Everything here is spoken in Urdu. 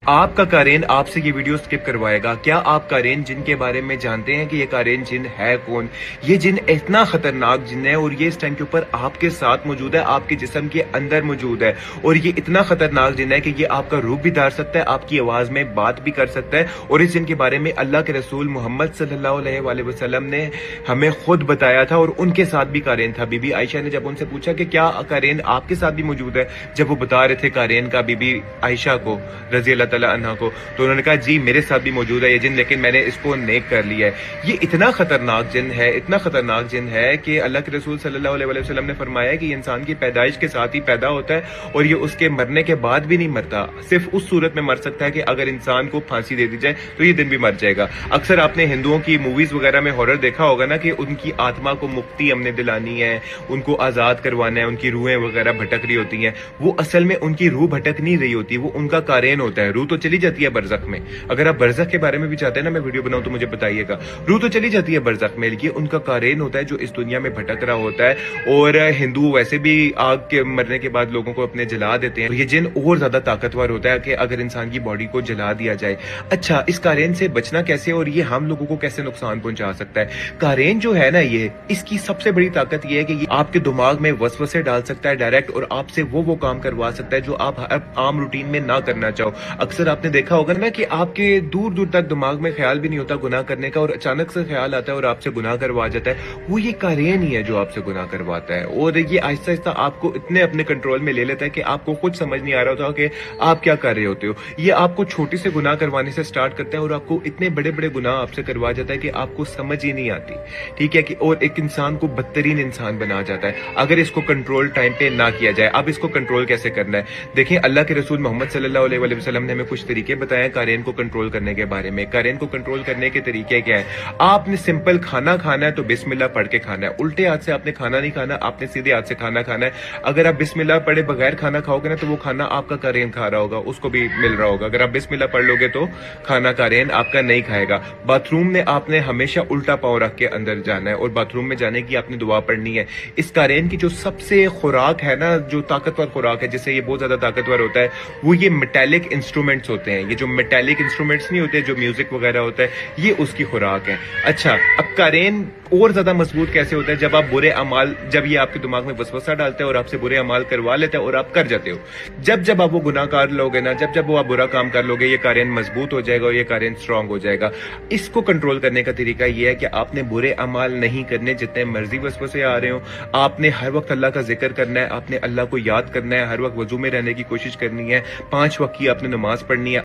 آپ کا قارین آپ سے یہ ویڈیو سکپ کروائے گا. کیا آپ قارین جن کے بارے میں جانتے ہیں کہ یہ قارین جن ہے کون؟ یہ جن اتنا خطرناک جن ہے اور یہ اس ٹائم کے اوپر آپ کے ساتھ موجود ہے, آپ کے جسم کے اندر موجود ہے, اور یہ اتنا خطرناک جن ہے کہ یہ آپ کا روح بھی دھار سکتا ہے, آپ کی آواز میں بات بھی کر سکتا ہے. اور اس جن کے بارے میں اللہ کے رسول محمد صلی اللہ علیہ وآلہ وسلم نے ہمیں خود بتایا تھا, اور ان کے ساتھ بھی قارین تھا. بی بی عائشہ نے جب ان سے پوچھا کہ کیا قارین آپ کے ساتھ بھی موجود ہے, جب وہ بتا رہے تھے قارین کا بی بی عائشہ کو رضی اللہ تعالیٰ عنہ کو, تو انہوں نے کہا جی میرے ساتھ بھی موجود ہے یہ جن, لیکن میں نے اس کو نیک کر لیا ہے. یہ اتنا خطرناک جن ہے, اتنا خطرناک جن ہے کہ اللہ کے رسول صلی اللہ علیہ وآلہ وسلم نے فرمایا کہ یہ انسان کی پیدائش کے ساتھ ہی پیدا ہوتا ہے, اور یہ اس کے مرنے کے بعد بھی نہیں مرتا. صرف اس صورت میں مر سکتا ہے کہ اگر انسان کو پھانسی دے دی جائے تو یہ دن بھی مر جائے گا. اکثر آپ نے ہندوؤں کی موویز وغیرہ میں ہارر دیکھا ہوگا نا کہ ان کی آتما کو مکتی ہم نے دلانی ہے, ان کو آزاد کروانا ہے, ان کی روحیں وغیرہ بھٹک رہی ہوتی ہیں. وہ اصل میں ان کی روح بھٹک نہیں رہی ہوتی, وہ ان کا قارین ہوتا ہے. روح تو چلی جاتی ہے برزخ میں. اگر آپ برزخ کے بارے میں بھی چاہتے ہیں نا میں ویڈیو بناؤں تو مجھے بتائیے گا. روح تو چلی جاتی ہے برزخ میں, لیکن ان کا قارین ہوتا ہے جو اس دنیا میں بھٹک رہا ہوتا ہے. اور ہندو ویسے بھی آگ کے مرنے کے بعد لوگوں کو اپنے جلا دیتے ہیں. یہ جن اور زیادہ طاقتور ہوتا ہے کہ اگر انسان کی باڈی کو جلا دیا جائے. اچھا, اس قارین سے بچنا کیسے, اور یہ ہم لوگوں کو کیسے نقصان پہنچا سکتا ہے؟ قارین جو ہے نا, یہ اس کی سب سے بڑی طاقت یہ ہے کہ یہ آپ کے دماغ میں وسوسے ڈال سکتا ہے ڈائریکٹ, اور آپ سے وہ کام کروا سکتا ہے جو آپ عام روٹین میں نہ کرنا چاہو. اکثر آپ نے دیکھا ہوگا نا کہ آپ کے دور دور تک دماغ میں خیال بھی نہیں ہوتا گناہ کرنے کا, اور اچانک سے خیال آتا ہے اور آپ سے گناہ کروا جاتا ہے. وہ یہ قارین ہی ہے جو آپ سے گناہ کرواتا ہے, اور یہ آہستہ آہستہ آپ کو اتنے اپنے کنٹرول میں لے لیتا ہے کہ آپ کو خود سمجھ نہیں آ رہا ہوتا کہ آپ کیا کر رہے ہوتے ہو. یہ آپ کو چھوٹی سے گناہ کروانے سے سٹارٹ کرتا ہے, اور آپ کو اتنے بڑے بڑے گناہ آپ سے کروا جاتا ہے کہ آپ کو سمجھ ہی نہیں آتی. ٹھیک ہے کہ اور ایک انسان کو بدترین انسان بنا جاتا ہے اگر اس کو کنٹرول ٹائم پہ نہ کیا جائے. اب اس کو کنٹرول کیسے کرنا ہے دیکھیں, اللہ کے رسول محمد صلی اللہ علیہ وسلم نے ہمیں کچھ طریقے بتائے ہیں قارین کو کنٹرول کرنے کے بارے میں. قارین کو کنٹرول کرنے کے طریقے کیا ہے؟ آپ نے سمپل کھانا کھانا ہے تو بسم اللہ پڑھ کے کھانا ہے. الٹے ہاتھ سے آپ نے کھانا نہیں کھانا, آپ نے سیدھے ہاتھ سے کھانا کھانا ہے. اگر آپ بسم اللہ پڑھے بغیر کھانا کھاؤ گے نا تو وہ کھانا آپ کا قارین کھا رہا ہوگا, اس کو بھی مل رہا ہوگا. اگر آپ بسم اللہ پڑھ لو گے تو کھانا قارین آپ کا نہیں کھائے گا. باتھ روم میں آپ نے ہمیشہ الٹا پاؤں رکھ کے اندر جانا ہے, اور باتھ روم میں جانے کی آپ نے دعا پڑھنی ہے. اس قارین کی جو سب سے خوراک ہے نا, جو طاقتور خوراک ہے جس سے یہ بہت زیادہ طاقتور ہوتا ہے, وہ یہ میٹیلک انسٹرومنٹس ہوتے ہیں. یہ جو میٹیلک انسٹرومنٹس نہیں ہوتے جو میوزک وغیرہ ہوتا ہے, یہ اس کی خوراک ہے. اچھا, اب قارین اور زیادہ مضبوط کیسے ہوتا ہے؟ جب آپ برے اعمال, جب یہ آپ کے دماغ میں وسوسہ ڈالتا ہے اور آپ سے برے اعمال کروا لیتا ہے اور آپ کر جاتے ہو, جب آپ وہ گناہ کار لوگے نا, جب وہ آپ برا کام کر لوگے, یہ قارین مضبوط ہو جائے گا اور یہ قارین اسٹرانگ ہو جائے گا. اس کو کنٹرول کرنے کا طریقہ یہ ہے کہ آپ نے برے اعمال نہیں کرنے, جتنے مرضی وسوسے آ رہے ہوں. آپ نے ہر وقت اللہ کا ذکر کرنا ہے, آپ نے اللہ کو یاد کرنا ہے, ہر وقت وضو میں رہنے کی کوشش کرنی ہے, 5 وقت کی آپ نے نماز پڑھنی ہے.